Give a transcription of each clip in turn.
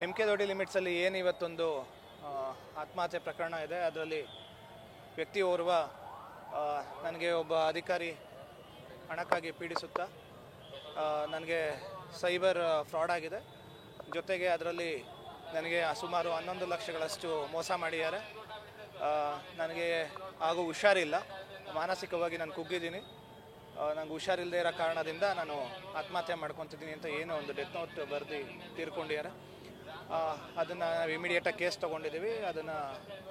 MK ದೊಡ್ಡಿ ಲಿಮಿಟ್ಸಲ್ಲಿ ಏನು ಇವತ್ತೊಂದು ಆತ್ಮಹತ್ಯೆ ಪ್ರಕರಣ ಇದೆ. ಅದರಲ್ಲಿ ವ್ಯಕ್ತಿ ಓರ್ವ ನನಗೆ ಒಬ್ಬ ಅಧಿಕಾರಿ ಹಣಕ್ಕಾಗಿ ಪೀಡಿಸುತ್ತಾ ನನಗೆ ಸೈಬರ್ ಫ್ರಾಡ್ ಆಗಿದೆ. ಜೊತೆಗೆ ಅದರಲ್ಲಿ ನನಗೆ ಸುಮಾರು 11 ಲಕ್ಷಗಳಷ್ಟು ಮೋಸ ಮಾಡಿದ್ದಾರೆ. ನನಗೆ ಹಾಗೂ ಹುಷಾರಿಲ್ಲ, ಮಾನಸಿಕವಾಗಿ ನಾನು ಕುಗ್ಗಿದ್ದೀನಿ. ನಂಗೆ ಹುಷಾರಿಲ್ಲದೆ ಇರೋ ಕಾರಣದಿಂದ ನಾನು ಆತ್ಮಹತ್ಯೆ ಮಾಡ್ಕೊತಿದ್ದೀನಿ ಅಂತ ಏನೋ ಒಂದು ಡೆತ್ ನೋಟ್ ಬರೆದು ತೀರ್ಕೊಂಡಿದ್ದಾರೆ. ಅದನ್ನು ನಾವು ಇಮಿಡಿಯೇಟಾಗಿ ಕೇಸ್ ತೊಗೊಂಡಿದ್ದೀವಿ. ಅದನ್ನು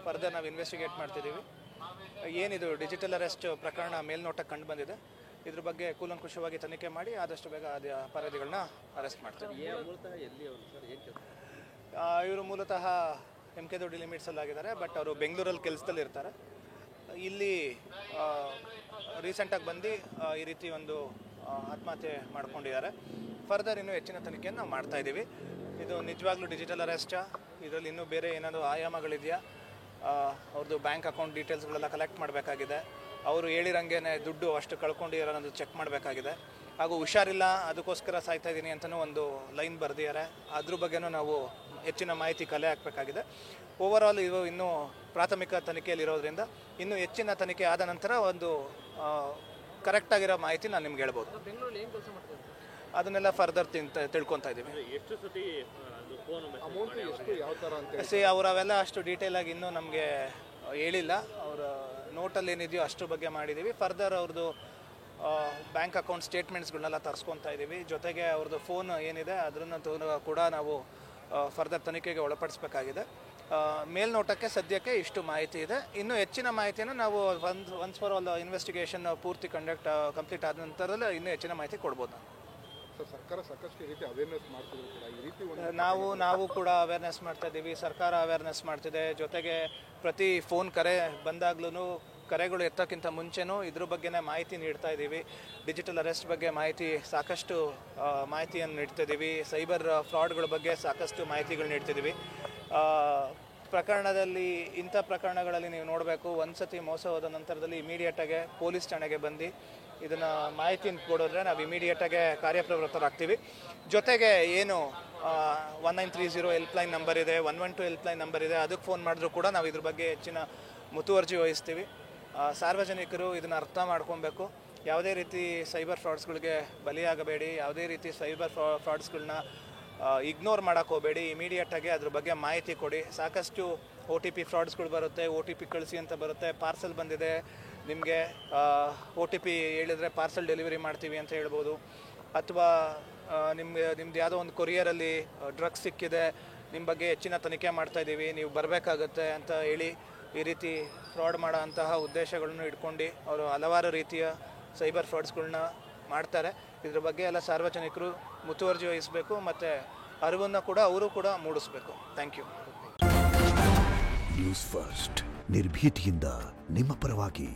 ಫರ್ದರ್ ನಾವು ಇನ್ವೆಸ್ಟಿಗೇಟ್ ಮಾಡ್ತಿದ್ದೀವಿ. ಏನಿದು ಡಿಜಿಟಲ್ ಅರೆಸ್ಟ್ ಪ್ರಕರಣ ಮೇಲ್ನೋಟಕ್ಕೆ ಕಂಡು ಬಂದಿದೆ. ಇದ್ರ ಬಗ್ಗೆ ಕೂಲಂಕುಷವಾಗಿ ತನಿಖೆ ಮಾಡಿ ಆದಷ್ಟು ಬೇಗ ಅಪರಾಧಿಗಳನ್ನ ಅರೆಸ್ಟ್ ಮಾಡ್ತೀವಿ. ಇವರು ಮೂಲತಃ MK ದೊಡ್ಡಿ ಲಿಮಿಟ್ಸಲ್ಲಾಗಿದ್ದಾರೆ, ಬಟ್ ಅವರು ಬೆಂಗಳೂರಲ್ಲಿ ಕೆಲಸದಲ್ಲಿ ಇರ್ತಾರೆ. ಇಲ್ಲಿ ರೀಸೆಂಟಾಗಿ ಬಂದು ಈ ರೀತಿ ಒಂದು ಆತ್ಮಹತ್ಯೆ ಮಾಡ್ಕೊಂಡಿದ್ದಾರೆ. ಫರ್ದರ್ ಇನ್ನೂ ಹೆಚ್ಚಿನ ತನಿಖೆಯನ್ನು ನಾವು ಮಾಡ್ತಾಯಿದ್ದೀವಿ. ಇದು ನಿಜವಾಗ್ಲೂ ಡಿಜಿಟಲ್ ಅರೆಸ್ಟಾ, ಇದರಲ್ಲಿ ಇನ್ನೂ ಬೇರೆ ಏನಾದರೂ ಆಯಾಮಗಳಿದೆಯಾ, ಅವ್ರದ್ದು ಬ್ಯಾಂಕ್ ಅಕೌಂಟ್ ಡೀಟೇಲ್ಸ್ಗಳೆಲ್ಲ ಕಲೆಕ್ಟ್ ಮಾಡಬೇಕಾಗಿದೆ. ಅವರು ಹೇಳಿರಂಗೆ ದುಡ್ಡು ಅಷ್ಟು ಕಳ್ಕೊಂಡಿರೋ ಅನ್ನೋದು ಚೆಕ್ ಮಾಡಬೇಕಾಗಿದೆ. ಹಾಗೂ ಹುಷಾರಿಲ್ಲ, ಅದಕ್ಕೋಸ್ಕರ ಸಾಯ್ತಾ ಇದ್ದೀನಿ ಅಂತಲೂ ಒಂದು ಲೈನ್ ಬರೆದಿದ್ದಾರೆ. ಅದ್ರ ಬಗ್ಗೆನೂ ನಾವು ಹೆಚ್ಚಿನ ಮಾಹಿತಿ ಕಲೆ ಹಾಕಬೇಕಾಗಿದೆ. ಓವರಾಲ್ ಇದು ಇನ್ನೂ ಪ್ರಾಥಮಿಕ ತನಿಖೆಯಲ್ಲಿರೋದ್ರಿಂದ ಇನ್ನೂ ಹೆಚ್ಚಿನ ತನಿಖೆ ಆದ ನಂತರ ಒಂದು ಕರೆಕ್ಟಾಗಿರೋ ಮಾಹಿತಿ ನಾನು ನಿಮ್ಗೆ ಹೇಳ್ಬೋದು. ಅದನ್ನೆಲ್ಲ ಫರ್ದರ್ ತಿಳ್ಕೊತಾ ಇದ್ದೀವಿ. ಅವರು ಅವೆಲ್ಲ ಅಷ್ಟು ಡೀಟೇಲಾಗಿ ಇನ್ನೂ ನಮಗೆ ಹೇಳಿಲ್ಲ. ಅವರ ನೋಟಲ್ಲಿ ಏನಿದೆಯೋ ಅಷ್ಟರ ಬಗ್ಗೆ ಮಾಡಿದ್ದೀವಿ. ಫರ್ದರ್ ಅವ್ರದ್ದು ಬ್ಯಾಂಕ್ ಅಕೌಂಟ್ ಸ್ಟೇಟ್ಮೆಂಟ್ಸ್ಗಳನ್ನೆಲ್ಲ ತರಿಸ್ಕೊತಾ ಇದ್ದೀವಿ. ಜೊತೆಗೆ ಅವ್ರದ್ದು ಫೋನ್ ಏನಿದೆ ಅದನ್ನು ಕೂಡ ನಾವು ಫರ್ದರ್ ತನಿಖೆಗೆ ಒಳಪಡಿಸಬೇಕಾಗಿದೆ. ಮೇಲ್ನೋಟಕ್ಕೆ ಸದ್ಯಕ್ಕೆ ಇಷ್ಟು ಮಾಹಿತಿ ಇದೆ. ಇನ್ನೂ ಹೆಚ್ಚಿನ ಮಾಹಿತಿಯನ್ನು ನಾವು ಒನ್ಸ್ ಫಾರ್ ಆಲ್ ಇನ್ವೆಸ್ಟಿಗೇಷನ್ ಪೂರ್ತಿ ಕಂಪ್ಲೀಟ್ ಆದ ನಂತರದಲ್ಲಿ ಇನ್ನೂ ಹೆಚ್ಚಿನ ಮಾಹಿತಿ ಕೊಡ್ಬೋದು. ಸರ್ಕಾರ ಸಾಕಷ್ಟು ರೀತಿ ಅವೇರ್ನೆಸ್ ಮಾಡ್ತಿದ್ರು ಕೂಡ ಈ ರೀತಿ ನಾವು ಕೂಡ ಅವೇರ್ನೆಸ್ ಮಾಡ್ತಾ ಇದ್ದೀವಿ. ಸರ್ಕಾರ ಅವೇರ್ನೆಸ್ ಮಾಡ್ತಿದೆ. ಜೊತೆಗೆ ಪ್ರತಿ ಫೋನ್ ಕರೆ ಬಂದಾಗ್ಲೂ ಕರೆಗಳು ಎತ್ತೋಕ್ಕಿಂತ ಮುಂಚೆನೂ ಇದ್ರ ಬಗ್ಗೆನೇ ಮಾಹಿತಿ ನೀಡ್ತಾ ಇದ್ದೀವಿ. ಡಿಜಿಟಲ್ ಅರೆಸ್ಟ್ ಬಗ್ಗೆ ಸಾಕಷ್ಟು ಮಾಹಿತಿಯನ್ನು ನೀಡ್ತಿದ್ದೀವಿ. ಸೈಬರ್ ಫ್ರಾಡ್ಗಳ ಬಗ್ಗೆ ಸಾಕಷ್ಟು ಮಾಹಿತಿಗಳು ನೀಡ್ತಿದ್ದೀವಿ. ಪ್ರಕರಣದಲ್ಲಿ ಇಂಥ ಪ್ರಕರಣಗಳಲ್ಲಿ ನೀವು ನೋಡಬೇಕು, ಒಂದು ಸತಿ ಮೋಸ ಹೋದ ನಂತರದಲ್ಲಿ ಇಮಿಡಿಯೇಟಾಗೆ ಪೊಲೀಸ್ ಠಾಣೆಗೆ ಬಂದು ಇದನ್ನು ಮಾಹಿತಿಯನ್ನು ಕೊಡಿದ್ರೆ ನಾವು ಇಮಿಡಿಯೇಟಾಗೆ ಕಾರ್ಯಪ್ರವೃತ್ತರಾಗ್ತೀವಿ. ಜೊತೆಗೆ ಏನು 1930 ಹೆಲ್ಪ್ಲೈನ್ ನಂಬರ್ ಇದೆ, 112 ಹೆಲ್ಪ್ಲೈನ್ ನಂಬರ್ ಇದೆ, ಅದಕ್ಕೆ ಫೋನ್ ಮಾಡಿದ್ರು ಕೂಡ ನಾವು ಇದ್ರ ಬಗ್ಗೆ ಹೆಚ್ಚಿನ ಮುತುವರ್ಜಿ ವಹಿಸ್ತೀವಿ. ಸಾರ್ವಜನಿಕರು ಇದನ್ನು ಅರ್ಥ ಮಾಡ್ಕೊಬೇಕು. ಯಾವುದೇ ರೀತಿ ಸೈಬರ್ ಫ್ರಾಡ್ಸ್ಗಳಿಗೆ ಬಲಿಯಾಗಬೇಡಿ. ಯಾವುದೇ ರೀತಿ ಸೈಬರ್ ಫ್ರಾಡ್ಸ್ಗಳನ್ನ ಇಗ್ನೋರ್ ಮಾಡೋಕ್ಕೆ ಹೋಗಬೇಡಿ. ಇಮಿಡಿಯೇಟಾಗಿ ಅದ್ರ ಬಗ್ಗೆ ಮಾಹಿತಿ ಕೊಡಿ. ಸಾಕಷ್ಟು OTP ಫ್ರಾಡ್ಸ್ಗಳು ಬರುತ್ತೆ. OTP ಕಳಿಸಿ ಅಂತ ಬರುತ್ತೆ. ಪಾರ್ಸಲ್ ಬಂದಿದೆ, ನಿಮಗೆ OTP ಹೇಳಿದರೆ ಪಾರ್ಸಲ್ ಡೆಲಿವರಿ ಮಾಡ್ತೀವಿ ಅಂತ ಹೇಳ್ಬೋದು. ಅಥವಾ ನಿಮ್ದು ಯಾವುದೋ ಒಂದು ಕೊರಿಯರಲ್ಲಿ ಡ್ರಗ್ಸ್ ಸಿಕ್ಕಿದೆ, ನಿಮ್ಮ ಬಗ್ಗೆ ಹೆಚ್ಚಿನ ತನಿಖೆ ಮಾಡ್ತಾಯಿದ್ದೀವಿ, ನೀವು ಬರಬೇಕಾಗತ್ತೆ ಅಂತ ಹೇಳಿ ಈ ರೀತಿ ಫ್ರಾಡ್ ಮಾಡೋ ಅಂತಹ ಉದ್ದೇಶಗಳನ್ನು ಇಟ್ಕೊಂಡು ಅವರು ಹಲವಾರು ರೀತಿಯ ಸೈಬರ್ ಫ್ರಾಡ್ಸ್ಗಳನ್ನ ಮಾಡ್ತಾರೆ. ಇದ್ರ ಬಗ್ಗೆ ಎಲ್ಲ ಸಾರ್ವಜನಿಕರು ಮುತುವರ್ಜಿ ವಹಿಸಬೇಕು ಮತ್ತು ಅರಿವನ್ನು ಕೂಡ ಅವರು ಕೂಡ ಮೂಡಿಸಬೇಕು. Thank you. ನ್ಯೂಸ್ ಫಸ್ಟ್, ನಿರ್ಭೀತಿಯಿಂದ ನಿಮ್ಮ ಪರವಾಗಿ.